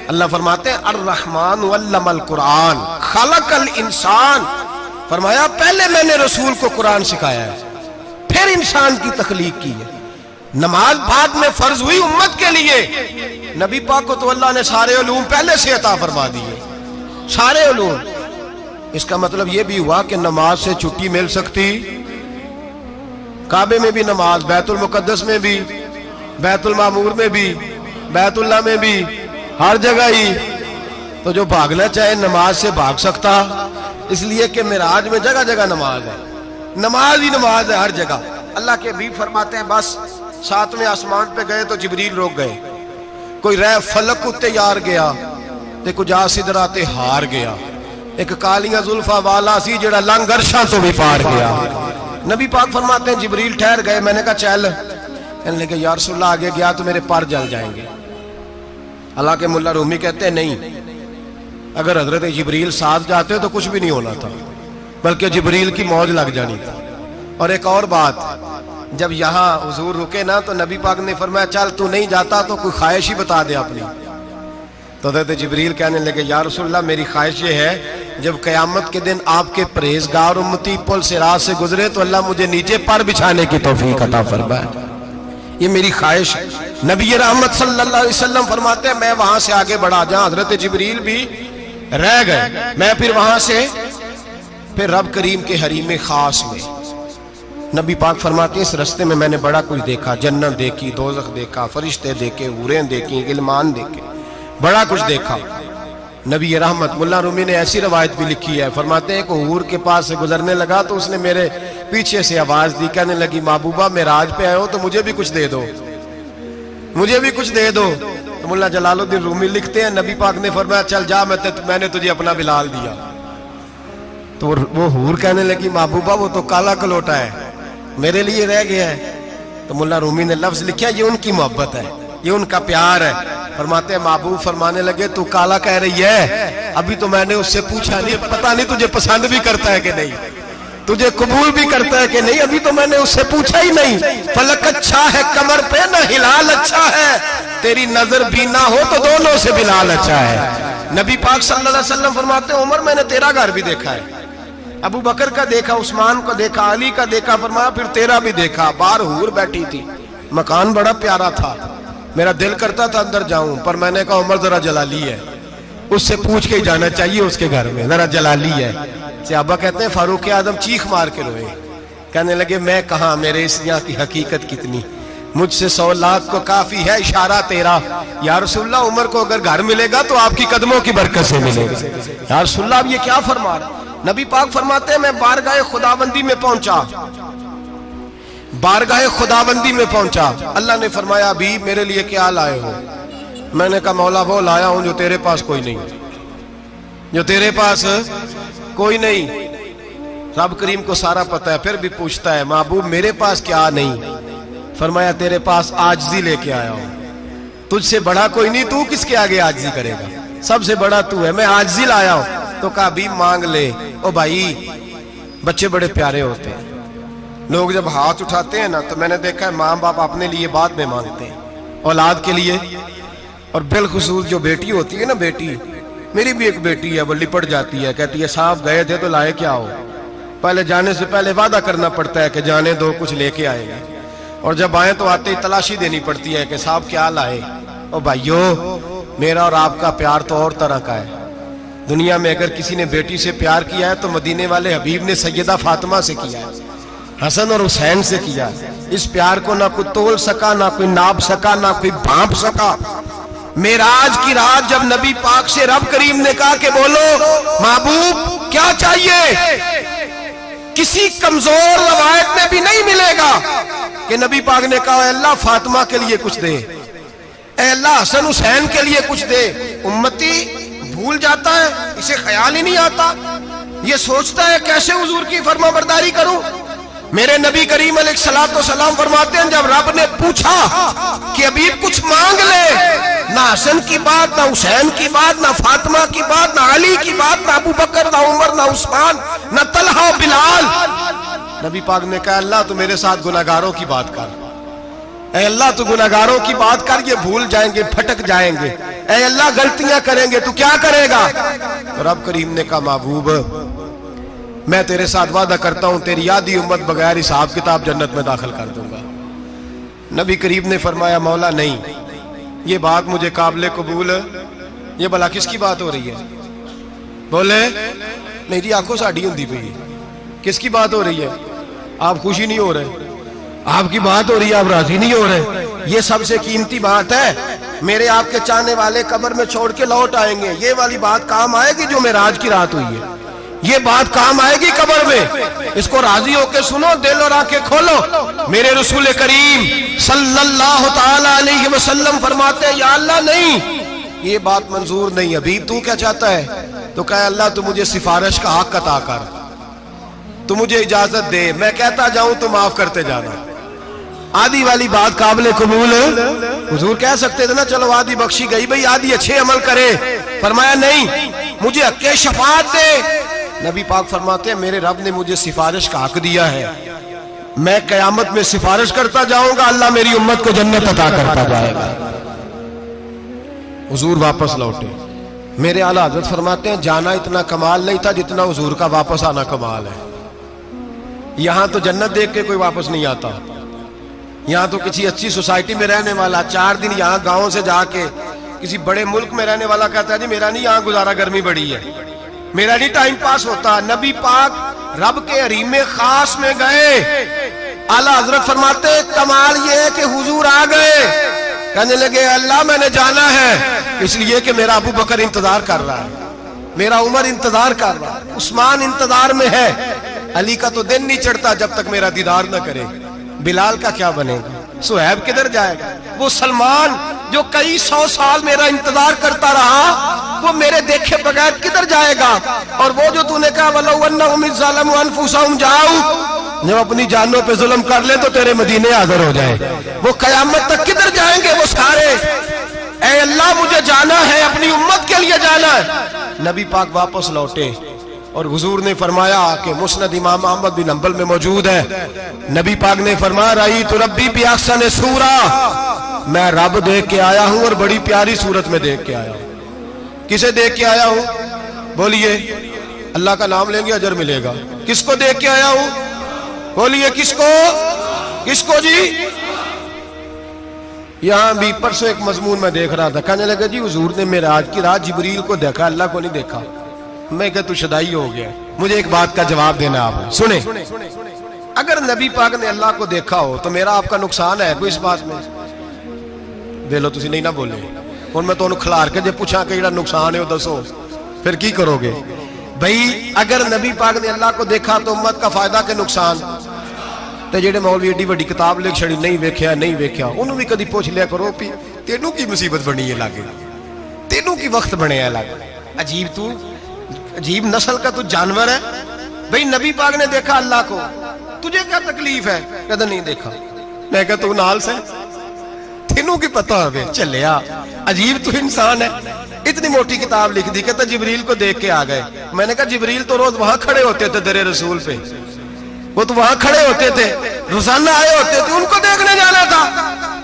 اللہ فرماتے ہیں الرحمن علم القرآن خلق الانسان، فرمایا پہلے میں نے رسول کو قرآن سکھایا ہے پھر انسان کی تخلیق کی ہے۔ نماز بعد میں فرض ہوئی امت کے لیے، نبی پاک کو تو اللہ نے سارے علوم پہلے سے عطا فرما دیے، سارے علوم۔ اس کا مطلب یہ بھی ہوا کہ نماز سے چھٹی مل سکتی، کعبے میں بھی نماز، بیت المقدس میں بھی، بیت المعمور میں بھی، بیت اللہ میں بھی، ہر جگہ ہی۔ تو جو بھاگنا چاہے نماز سے بھاگ سکتا، اس لیے کہ معراج میں جگہ جگہ نماز ہے، نماز ہی نماز ہے ہر جگہ۔ اللہ کے حبیب فرماتے ہیں بس 7ویں آسمان پہ گئے تو جبریل روک گئے، کوئی رہ فلک اتے یار گیا تے کچھ سدراتے ہار گیا، ایک کالیاں زلفا والا سی جڑا لنگ عرشاں تو بھی پار گیا۔ نبی پاک فرماتے ہیں جبریل ٹھہر گئے، میں نے کہا چل، کہنے لگے یا رسول اللہ آگے گیا تو میرے پر جل جائیں گے۔ اللہ کے ملا رومی کہتے ہیں نہیں، اگر حضرت جبریل ساتھ جاتے تو کچھ بھی نہیں ہونا تھا، بلکہ جبریل کی موج لگ جانی تھی۔ اور ایک اور بات، جب یہاں حضور رکے نا تو نبی پاک نے فرمایا چل تو نہیں جاتا تو کوئی خواہش ہی بتا دے اپنی۔ تو حضرت جبریل کہنے لگے یا رسول اللہ میری خواہش یہ ہے جب قیامت کے دن آپ کے پرہیزگار امتی پل صراط سے گزرے تو اللہ مجھے نیچے پر بچھانے کی توفیق عطا فرمائے، یہ میری خواہش ہے۔ نبی رحمت صلی اللہ علیہ وسلم فرماتے ہیں میں وہاں سے آگے بڑھا جاؤں، حضرت جبریل بھی رہ گئے، میں پھر وہاں سے پھر رب کریم کے حریم خاص میں۔ نبی پاک فرماتے ہیں اس رستے میں نے بڑا کچھ دیکھا، جنت دیکھی، دوزخ دیکھا، فرشتے دیکھے، حوریں دیکھی، غلمان دیکھے، بڑا کچھ دیکھا۔ نبی رحمت ملا رومی نے ایسی روایت بھی لکھی ہے، فرماتے ہیں کہ حور کے پاس سے گزرنے لگا تو اس نے میرے پیچھے سے آواز دی، کہنے لگی محبوبہ معراج پہ آئے ہو تو مجھے بھی کچھ دے دو، مجھے بھی کچھ دے دو۔ تو ملا جلال الدین رومی لکھتے ہیں نبی پاک نے فرمایا چل جا میں نے تجھے اپنا بلال دیا۔ تو وہ حور کہنے لگی محبوبہ وہ تو کالا کلوٹا ہے، میرے لیے رہ گیا ہے۔ تو ملا رومی نے لفظ لکھا یہ ان کی محبت ہے، یہ ان کا پیار ہے۔ فرماتے ہیں محبوب فرمانے لگے تو کالا کہہ رہی ہے، ابھی تو میں نے اس سے پوچھا نہیں، پتہ نہیں تجھے پسند بھی کرتا ہے کہ نہیں، تجھے قبول بھی کرتا ہے کہ نہیں، ابھی تو میں نے اس سے پوچھا ہی نہیں۔ فلک اچھا ہے کمر پہ نہ ہلال اچھا ہے، تیری نظر بھی نہ ہو تو دونوں سے بلال اچھا ہے۔ نبی پاک صلی اللہ علیہ وسلم فرماتے ہیں عمر میں نے تیرا گھر بھی دیکھا ہے، ابو بکر کا دیکھا، عثمان کو دیکھا، علی کا دیکھا، فرمایا پھر تیرا بھی دیکھا، باہر حور بیٹھی تھی، مکان بڑا پیارا تھا، میرا دل کرتا تھا اندر جاؤں، پر میں نے کہا عمر ذرا جلالی ہے، اس سے پوچھ کے ہی جانا چاہیے اس کے گھر میں، ذرا جلالی ہے۔ صحابہ کہتے ہیں فاروق اعظم چیخ مار کے روئے، کہنے لگے میں کہاں، میرے اس یہاں کی حقیقت کتنی، مجھ سے 100 لاکھ کو کافی ہے اشارہ تیرا۔ یا رسول اللہ عمر کو اگر گھر ملے گا تو آپ کی قدموں کی برکت سے ملے گا۔ یا رسول اللہ اب یہ کیا فرما رہا؟ نبی پاک فرماتے ہیں میں بارگاہ خداوندی میں پہنچا، بارگاہ خداوندی میں پہنچا، اللہ نے فرمایا ابھی میرے لیے کیا لائے ہو؟ میں نے کہا مولا وہ لایا ہوں جو تیرے پاس کوئی نہیں، جو تیرے پاس کوئی نہیں۔ رب کریم کو سارا پتہ ہے، پھر بھی پوچھتا ہے محبوب میرے پاس کیا نہیں؟ فرمایا تیرے پاس عاجزی لے کے آیا ہوں، تجھ سے بڑا کوئی نہیں، تو کس کے آگے عاجزی کرے گا، سب سے بڑا تو ہے، میں عاجزی لایا ہوں۔ تو کہا بھی مانگ لے۔ او بھائی بچے بڑے پیارے ہوتے ہیں، لوگ جب ہاتھ اٹھاتے ہیں نا تو میں نے دیکھا ہے ماں باپ اپنے لیے بعد میں مانگتے ہیں اولاد کے لیے، اور بالخصوص جو بیٹی ہوتی ہے نا، بیٹی میری بھی ایک بیٹی ہے، وہ لپٹ جاتی ہے، کہتی ہے صاحب گئے تھے تو لائے کیا ہو؟ پہلے جانے سے پہلے وعدہ کرنا پڑتا ہے کہ جانے دو کچھ لے کے آئے گا، اور جب آئیں تو آتے ہی تلاشی دینی پڑتی ہے کہ صاحب کیا لائے۔ او بھائیو میرا اور آپ کا پیار تو اور طرح کا ہے، دنیا میں اگر کسی نے بیٹی سے پیار کیا ہے تو مدینے والے حبیب نے سیدہ فاطمہ سے کیا ہے، حسن اور حسین سے کیا ہے۔ اس پیار کو نہ کوئی تول سکا، نہ کوئی ناپ سکا، نہ کوئی بھانپ سکا۔ معراج کی رات جب نبی پاک سے رب کریم نے کہا کہ بولو محبوب کیا چاہیے، کسی کمزور روایت میں بھی نہیں ملے گا کہ نبی پاک نے کہا اے اللہ فاطمہ کے لیے کچھ دے، اے اللہ حسن حسین کے لیے کچھ دے۔ امتی بھول جاتا ہے، اسے خیال ہی نہیں آتا، یہ سوچتا ہے کیسے حضور کی فرما برداری کروں۔ میرے نبی کریم علیہ السلام فرماتے ہیں جب رب نے پوچھا کہ ابھی کچھ مانگ لے، نہ حسن کی بات، نہ حسین کی بات، نہ فاطمہ کی بات، نہ علی کی بات، نہ ابو بکر، نہ عمر، نہ عثمان، نہ طلحہ و بلال، نبی پاک نے کہا اللہ تو میرے ساتھ گناہگاروں کی بات کر، اے اللہ تو گناہگاروں کی بات کر، یہ بھول جائیں گے، پھٹک جائیں گے، اے اللہ غلطیاں کریں گے تو کیا کرے گا؟ تو رب کریم نے کہا محبوب میں تیرے ساتھ وعدہ کرتا ہوں تیری آدھی امت بغیر حساب کتاب جنت میں داخل کر دوں گا۔ نبی کریم نے فرمایا مولا نہیں، یہ بات مجھے قابل قبول ہے، یہ بھلا کس کی بات ہو رہی ہے؟ بولے نہیں جی آنکھوں ساڑھی ہوندی پئی ہے، کس کی بات ہو رہی ہے؟ آپ خوشی نہیں ہو رہے، آپ کی بات ہو رہی ہے، آپ راضی نہیں ہو رہے، یہ سب سے قیمتی بات ہے۔ میرے آپ کے چاہنے والے قبر میں چھوڑ کے لوٹ آئیں گے، یہ والی بات کام آئے گی جو معراج کی رات ہوئی ہے، یہ بات کام آئے گی قبر میں، اس کو راضی ہو کے سنو، دل اور آنکھیں کھولو۔ میرے رسول کریم صلی اللہ تعالی علیہ وسلم فرماتے ہیں یا اللہ نہیں، یہ بات منظور نہیں، ابھی تو کیا چاہتا ہے؟ تو کہا اللہ تو مجھے سفارش کا حق عطا کر، تو مجھے اجازت دے، میں کہتا جاؤں تو معاف کرتے جانا۔ آدھی والی بات قابل قبول ہے، حضور کہہ سکتے تھے نا چلو آدھی بخشی گئی بھئی آدھی اچھے عمل کرے، فرمایا نہیں مجھے حق شفاعت دے۔ نبی پاک فرماتے ہیں میرے رب نے مجھے سفارش کا حق دیا ہے، میں قیامت میں سفارش کرتا جاؤں گا، اللہ میری امت کو جنت عطا کرتا جائے گا۔ حضور واپس لوٹے، میرے اعلیٰ حضرت فرماتے ہیں جانا اتنا کمال نہیں تھا جتنا حضور کا واپس آنا کمال ہے۔ یہاں تو جنت دیکھ کے کوئی واپس نہیں آتا، یہاں تو کسی اچھی سوسائٹی میں رہنے والا 4 دن یہاں گاؤں سے جا کے کسی بڑے ملک میں رہنے والا کہتا ہے جی میرا نہیں یہاں گزارا، گرمی بڑی ہے، میرا نہیں ٹائم پاس ہوتا۔ نبی پاک رب کے حریم خاص میں گئے، اعلیٰ حضرت فرماتے ہیں کمال یہ ہے کہ حضور آ گئے، کہنے لگے اللہ میں نے جانا ہے، اس لیے کہ میرا ابو بکر انتظار کر رہا ہے، میرا عمر انتظار کر رہا ہے، عثمان انتظار میں ہے، علی کا تو دن نہیں چڑھتا جب تک میرا دیدار نہ کرے، بلال کا کیا بنے گا، صہیب کدھر جائے گا، وہ سلمان جو کئی 100 سال میرا انتظار کرتا رہا وہ میرے دیکھے بغیر کدھر جائے گا، اور وہ جو تو نے کہا وَلَوْ أَنَّهُمْ إِذْ ظَلَمُوا أَنفُسَهُمْ جَاءُوا، جب اپنی جانوں پہ ظلم کر لے تو تیرے مدینے حاضر ہو جائے، وہ قیامت تک کدھر جائیں گے وہ سارے؟ اے اللہ اللہ مجھے جانا ہے، اپنی امت کے لیے جانا ہے۔ نبی پاک واپس لوٹے اور حضور نے فرمایا کہ مسند امام احمد بن حنبل میں موجود ہے، نبی پاک نے فرمایا رأیت ربی بأحسن صورہ، میں رب دیکھ کے آیا ہوں اور بڑی پیاری صورت میں دیکھ کے آیا ہوں۔ کسے دیکھ کے آیا ہوں؟ بولیے، اللہ کا نام لیں گے اجر ملے گا۔ کس کو دیکھ کے آیا ہوں؟ بولیے کس کو؟ کس کو جی؟ یہاں بھی پرسوں ایک مضمون میں دیکھ رہا تھا، کہنے لگا جی حضور نے معراج کی رات جبریل کو دیکھا، اللہ کو نہیں دیکھا۔ میں کہا تو شدائی ہو گیا۔ مجھے ایک بات کا جواب دینا آپ سنیں، اگر نبی پاک نے اللہ کو دیکھا ہو تو میرا آپ کا نقصان ہے کوئی اس بات میں؟ بیلو تسی نہیں نہ بولے اور میں تو انہوں کھلار کے جب پوچھا کہ جڑا نقصان ہے وہ دسو، پھر کی کرو گے؟ بھئی اگر نبی پاک نے اللہ کو دیکھا تو امت کا فائدہ کے نقصان؟ تے جڑے مولوی ایڈی وڈی کتاب لکھ چھڑی نہیں ویکھیا نہیں ویکھیا، انہوں بھی کدی پوچھ لیا کرو پی تینوں کی مصیبت بنی ہے لاگے، تینوں کی وقت بنے ہے لاگے، عجیب نسل کا تو جانور ہے۔ بھئی نبی پاک نے دیکھا اللہ کو، تجھے کیا تکلیف ہے؟ کہتا نہیں دیکھا۔ میں کہا تو نال سے تینوں کی پتہ ہوئے چلیا، عجیب تو انسان ہے۔ اتنی موٹی کتاب لکھ دی، کہتا جبریل کو دیکھ کے آ گئے۔ میں نے کہا جبریل تو روز وہاں کھڑے ہوتے تھے در رسول پہ، وہ تو وہاں کھڑے ہوتے تھے، روزانہ آئے ہوتے تھے، ان کو دیکھنے جانا تھا۔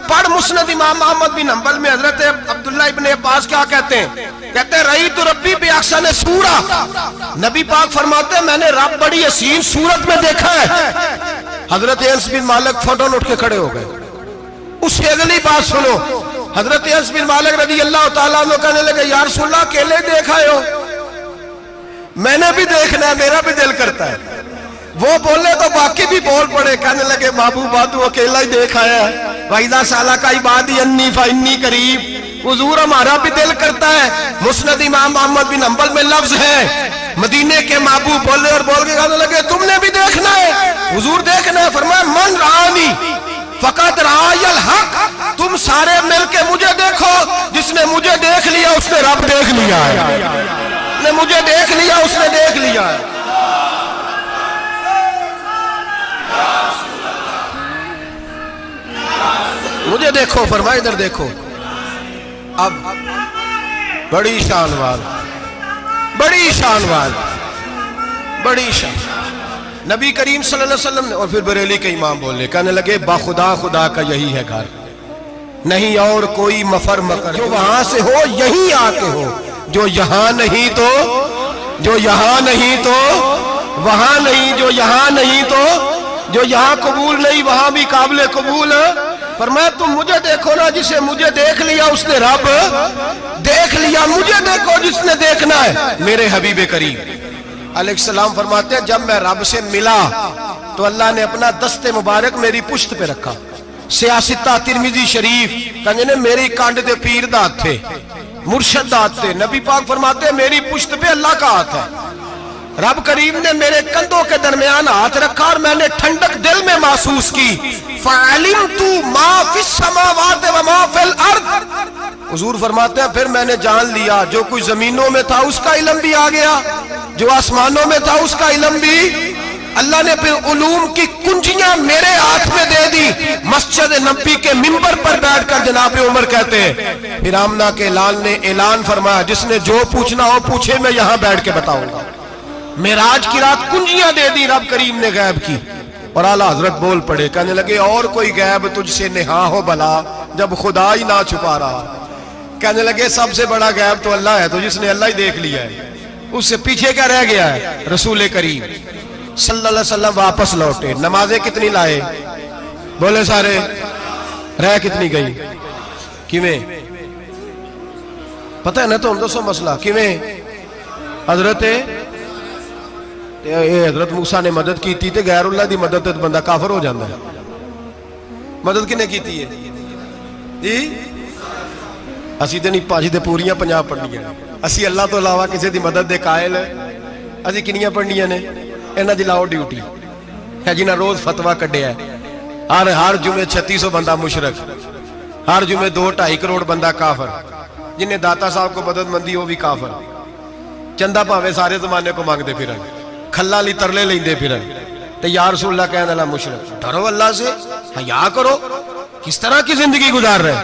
پڑھ مسند امام احمد بن حنبل میں حضرت عبداللہ ابن عباس کیا کہتے ہیں؟ کہتے ہیں رأیت ربی بأحسن صورہ، نبی پاک فرماتے ہیں میں نے رب بڑی حسین صورت میں دیکھا ہے۔ حضرت انس بن مالک فوٹون اٹھ کے کھڑے ہو گئے۔ اس سے اگلی بات سنو، حضرت انس بن مالک رضی اللہ تعالیٰ عنہ کہنے لگے یا رسول اللہ اکیلے دیکھا ہو؟ میں نے بھی دیکھنا ہے، میرا بھی دل کرتا ہے۔ وہ بولے تو باقی بھی بول پڑے، کہنے لگے محبوبہ تو اکیلا ہی دیکھ آیا ہے، وَإِذَا سَأَلَكَ عِبَادِي عَنِّي فَإِنِّي قَرِيبٌ۔ حضور ہمارا بھی دل کرتا ہے۔ مسند امام احمد بن حنبل میں لفظ ہے، مدینے کے محبوب بولے اور بول کے کہنے لگے تم نے بھی دیکھنا ہے؟ حضور دیکھنا ہے؟ فرمایا من رآنی فقط رآی الحق، تم سارے مل کے مجھے دیکھو، جس نے مجھے دیکھ لیا اس نے رب دیکھ لیا ہے، جس نے مجھے دیکھ لیا اس نے دیکھ لیا ہے۔ مجھے دیکھو، فرمائے ادھر دیکھو۔ اب بڑی شان وال، بڑی شان وال، بڑی شان نبی کریم صلی اللہ علیہ وسلم نے، اور پھر بریلی کے امام بولے، کہنے لگے باخدا خدا کا یہی ہے گھر، نہیں اور کوئی مفر مکر، جو وہاں سے ہو یہیں آ کے ہو، جو یہاں نہیں تو، جو یہاں نہیں تو وہاں نہیں، جو یہاں نہیں تو جو یہاں قبول نہیں وہاں بھی قابل قبول ہے۔ فرمایا تم مجھے دیکھو نا، جسے مجھے دیکھ لیا اس نے رب دیکھ لیا، مجھے دیکھو جس نے دیکھنا ہے میرے حبیب کریم علیہ السلام۔ فرماتے ہیں جب میں رب سے ملا تو اللہ نے اپنا دست مبارک میری پشت پہ رکھا۔ سیاستہ ترمذی شریف کہنے نے میری کانڈ دے پیر دات تھے، مرشد دات تھے، نبی پاک فرماتے ہیں میری پشت پہ اللہ کا ہاتھ ہے۔ رب کریم نے میرے کندھوں کے درمیان ہاتھ رکھا اور میں نے ٹھنڈک دل میں محسوس کی۔ فَعَلِمْتُ مَا فِي السَّمَاوَاتِ وَمَا فِي الْأَرْضِ، حضور فرماتے ہیں پھر میں نے جان لیا جو کچھ زمینوں میں تھا اس کا علم بھی آ گیا، جو آسمانوں میں تھا اس کا علم بھی۔ اللہ نے پھر علوم کی کنجیاں میرے ہاتھ میں دے دی۔ مسجد نبی کے منبر پر بیٹھ کر جناب عمر کہتے ہیں پھر آمنہ کے لال نے اعلان فرمایا جس نے جو پوچھنا ہو پوچھے، میں یہاں بیٹھ کے بتاؤں گا۔ معراج کی رات کنجیاں دے دی رب کریم نے غیب کی، اور اعلیٰ حضرت بول پڑے، کہنے لگے اور کوئی غیب تجھ سے نہا ہو بھلا جب خدا ہی نہ چھپا رہا۔ کہنے لگے سب سے بڑا غیب تو اللہ ہے، تو جس نے اللہ ہی دیکھ لیا ہے اس سے پیچھے کیا رہ گیا ہے؟ رسول کریم صلی اللہ علیہ وسلم واپس لوٹے، نمازیں کتنی لائے؟ بولے سارے، رہ کتنی گئی؟ کیویں پتہ ہے نا؟ تو ہم دسو مسئلہ کیویں؟ حضرت موسیٰ نے مدد کی تھی تے غیر اللہ دی مدد تے بندہ کافر ہو جاندہ ہے۔ مدد کنے کی تھی ہے جی؟ اسی تے نہیں پاجی تے پوریاں پنجاب پڑھنی ہیں، اسی اللہ تو علاوہ کسی دی مدد دے قائل ہے، اسی کنیاں پڑھنی ہیں نے انہاں دی لاؤ ڈیوٹی ہے جنہاں روز فتوہ کڈے ہے، ہر جمعے 3600 بندہ مشرک، ہر جمعے 2-2.5 کروڑ بندہ کافر، جنہیں داتا صاحب کو مدد مندی ہو بھی کافر، چندہ پاوے سارے زمانے کو مانگ دے پھر کھلا لی ترلے لیں دے پھر تے یا رسول اللہ کہنے اللہ مشرک۔ ڈرو اللہ سے، حیا کرو، کس طرح کی زندگی گزار رہے ہیں؟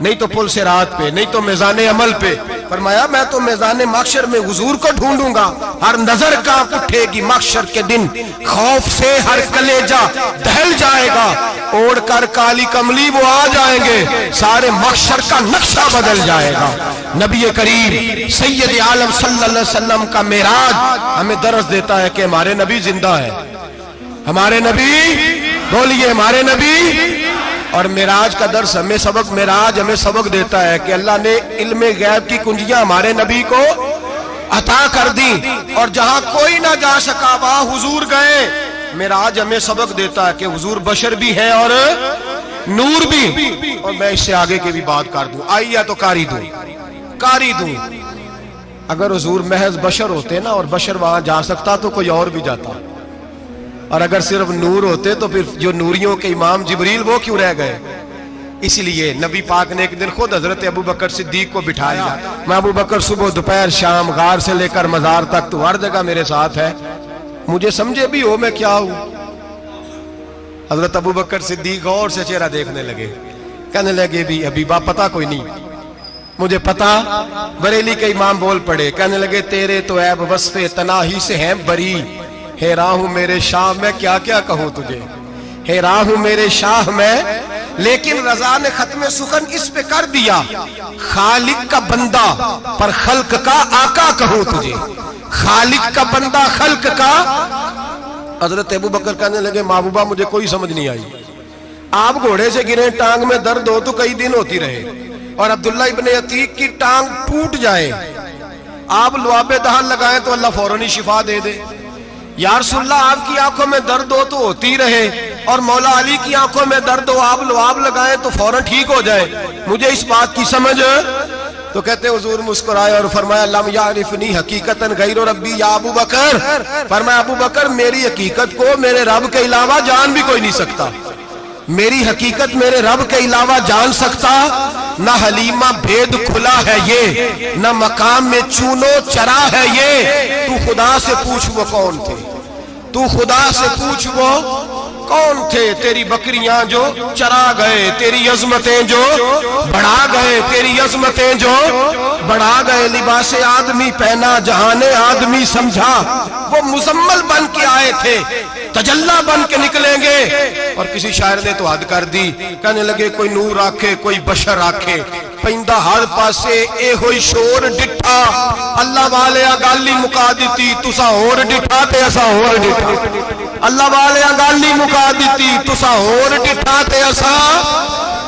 نہیں تو پل صراط پہ، نہیں تو میزان عمل پہ۔ فرمایا میں تو میزان محشر میں حضور کو ڈھونڈوں گا، ہر نظر کانپ اٹھے گی محشر کے دن، خوف سے ہر کلیجہ دہل جائے گا، اوڑھ کر کالی کملی وہ آ جائیں گے، سارے محشر کا نقشہ بدل جائے گا۔ نبی کریم سید عالم صلی اللہ علیہ وسلم کا معراج ہمیں درس دیتا ہے کہ ہمارے نبی زندہ ہے، ہمارے نبی، بولیے ہمارے نبی۔ اور معراج کا درس ہمیں سبق، معراج ہمیں سبق دیتا ہے کہ اللہ نے علم غیب کی کنجیاں ہمارے نبی کو عطا کر دی، اور جہاں کوئی نہ جا سکا وہاں حضور گئے۔ معراج ہمیں سبق دیتا ہے کہ حضور بشر بھی ہیں اور نور بھی۔ اور میں اس سے آگے کی بھی بات کر دوں، آئیے تو کاری دوں۔ اگر حضور محض بشر ہوتے نا اور بشر وہاں جا سکتا تو کوئی اور بھی جاتا، اور اگر صرف نور ہوتے تو پھر جو نوریوں کے امام جبریل وہ کیوں رہ گئے؟ اس لیے نبی پاک نے ایک دن خود حضرت ابو بکر صدیق کو بٹھایا، میں ابو بکر صبح دوپہر شام غار سے لے کر مزار تک تو ہر جگہ میرے ساتھ ہے، مجھے سمجھے بھی ہو میں کیا ہوں۔ حضرت ابو بکر صدیق غور سے چہرہ دیکھنے لگے، کہنے لگے بھی حبیبہ پتہ کوئی نہیں، مجھے پتہ۔ بریلی کے امام بول پڑے، کہنے لگے تیرے تو عیب وصف تناہی سے ہیں بری، حیران ہوں میرے شاہ میں کیا کیا کہوں تجھے، حیران ہوں میرے شاہ میں، لیکن رضا نے ختم سخن اس پہ کر دیا، خالق کا بندہ پر خلق کا آقا کہوں تجھے، خالق کا بندہ خلق کا۔ حضرت ابو بکر کہنے لگے محبوبہ مجھے کوئی سمجھ نہیں آئی، آپ گھوڑے سے گرے ٹانگ میں درد ہو تو کئی دن ہوتی رہے، اور عبداللہ ابن عتیق کی ٹانگ ٹوٹ جائے، آپ لعاب دہن لگائیں تو اللہ فوراً ہی شفا دے دے۔ یا رسول اللہ آپ کی آنکھوں میں درد ہو تو ہوتی رہے، اور مولا علی کی آنکھوں میں درد ہو آپ لعاب لگائیں تو فوراً ٹھیک ہو جائے، مجھے اس بات کی سمجھ۔ تو کہتے حضور مسکرائے اور فرمایا لم یعرفنی حقیقتاً غیر ربی یا ابو بکر، فرمایا ابو بکر میری حقیقت کو میرے رب کے علاوہ جان بھی کوئی نہیں سکتا، میری حقیقت میرے رب کے علاوہ جان سکتا، نہ حلیمہ بھید کھلا ہے یہ، نہ مقام میں چونو چرا ہے یہ، تو خدا سے پوچھ وہ کون تھے، تو خدا سے پوچھ وہ کون تھے، تیری بکریاں جو چرا گئے، تیری عظمتیں جو بڑھا گئے، تیری عظمتیں جو بڑھا گئے، لباس آدمی پہنا جہان آدمی سمجھا، وہ مزمل بن کے آئے تھے تجلہ بن کے نکلیں گے۔ اور کسی شاعر نے تو حد کر دی، کہنے لگے کوئی نور آکھے کوئی بشر آکھے، پیندہ ہر پاسے اے ہوئی شور ڈٹھا، اللہ والے گالی مکا دیتی تسا اور ڈٹھا تے اسا اور ڈٹھا، اللہ والے گالی مکا دیتی تسا اور ڈٹھا تے اسا،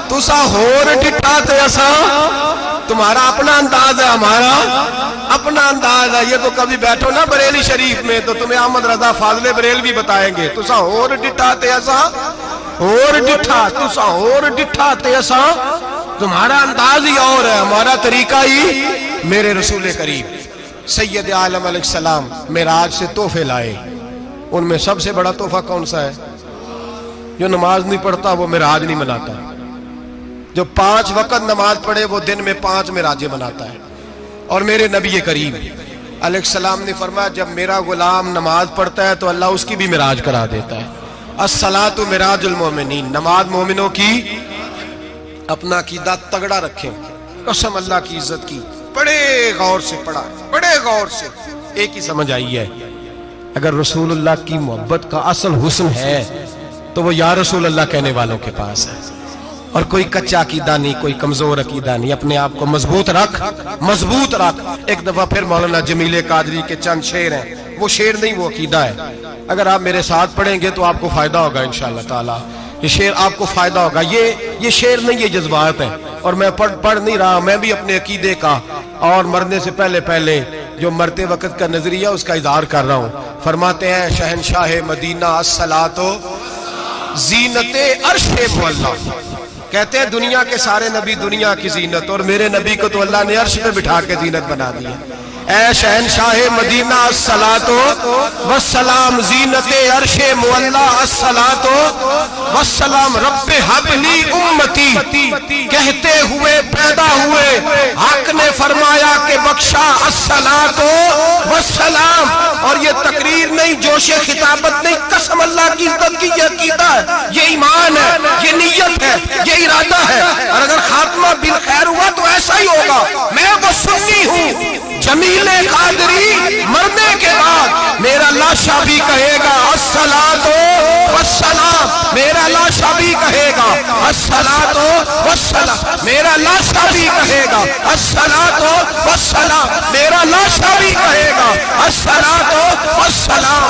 تسا اور ڈٹھا تے اسا۔ تمہارا اپنا انداز ہے، ہمارا اپنا انداز ہے، یہ تو کبھی بیٹھو نا بریلی شریف میں تو تمہیں احمد رضا فاضل بریل بھی بتائیں گے، تسا اور ڈٹھا تے اسا اور ڈٹھا، تسا اور ڈٹھا تے اسا۔ تمہارا انداز ہی اور ہے، ہمارا طریقہ ہی۔ میرے رسول کریم سید عالم علیہ السلام معراج سے تحفے لائے، ان میں سب سے بڑا تحفہ کون سا ہے؟ جو نماز نہیں پڑھتا وہ معراج نہیں مناتا، جو 5 وقت نماز پڑھے وہ دن میں 5 معراجیں مناتا ہے۔ اور میرے نبی کریم علیہ السلام نے فرمایا جب میرا غلام نماز پڑھتا ہے تو اللہ اس کی بھی معراج کرا دیتا ہے۔ الصلاۃ معراج المومنین، نماز مومنوں کی۔ اپنا عقیدہ تگڑا رکھیں، قسم اللہ کی عزت کی، بڑے غور سے پڑھا، بڑے غور سے۔ ایک ہی سمجھ آئی ہے، اگر رسول اللہ کی محبت کا اصل حسن ہے تو وہ یا رسول اللہ کہنے والوں کے پاس ہے، اور کوئی کچا عقیدہ نہیں، کوئی کمزور عقیدہ نہیں، اپنے آپ کو مضبوط رکھ، مضبوط رکھ۔ ایک دفعہ پھر مولانا جمیل قادری کے چند شعر ہیں، وہ شعر نہیں وہ عقیدہ ہے، اگر آپ میرے ساتھ پڑھیں گے تو آپ کو فائدہ ہوگا انشاءاللہ تعالی، یہ شعر آپ کو فائدہ ہوگا۔ یہ شعر نہیں، یہ جذبات ہیں، اور میں پڑھ نہیں رہا، میں بھی اپنے عقیدے کا اور مرنے سے پہلے جو مرتے وقت کا نظریہ اس کا اظہار کر رہا ہوں۔ فرماتے ہیں شہنشاہ مدینہ الصلاۃ زینت عرش معلا، کہتے ہیں دنیا کے سارے نبی دنیا کی زینت، اور میرے نبی کو تو اللہ نے عرش پہ بٹھا کے زینت بنا دی ہے۔ اے شہنشاہ مدینہ الصلاۃ والسلام، زینت عرش معلا الصلاۃ والسلام، رب حب لی امتی کہتے ہوئے پیدا ہوئے، حق نے فرمایا کہ بخشا الصلاۃ والسلام۔ اور یہ تقریر نہیں، جوش خطابت نہیں، قسم اللہ کی عزت کی، یہ عقیدہ ہے، یہ ایمان ہے، یہ نیت ہے، یہ ارادہ ہے۔ اور اگر خاتمہ بالخیر ہوا تو ایسا ہی ہوگا۔ میں وہ سنی ہوں، جمیل قادری مرنے کے بعد میرا لاشا بھی کہے گا الصلاۃ والسلام، میرا لاشا بھی کہے گا الصلاۃ والسلام، میرا لاشا بھی کہے گا الصلاۃ والسلام، میرا لاشا بھی کہے گا الصلاۃ والسلام۔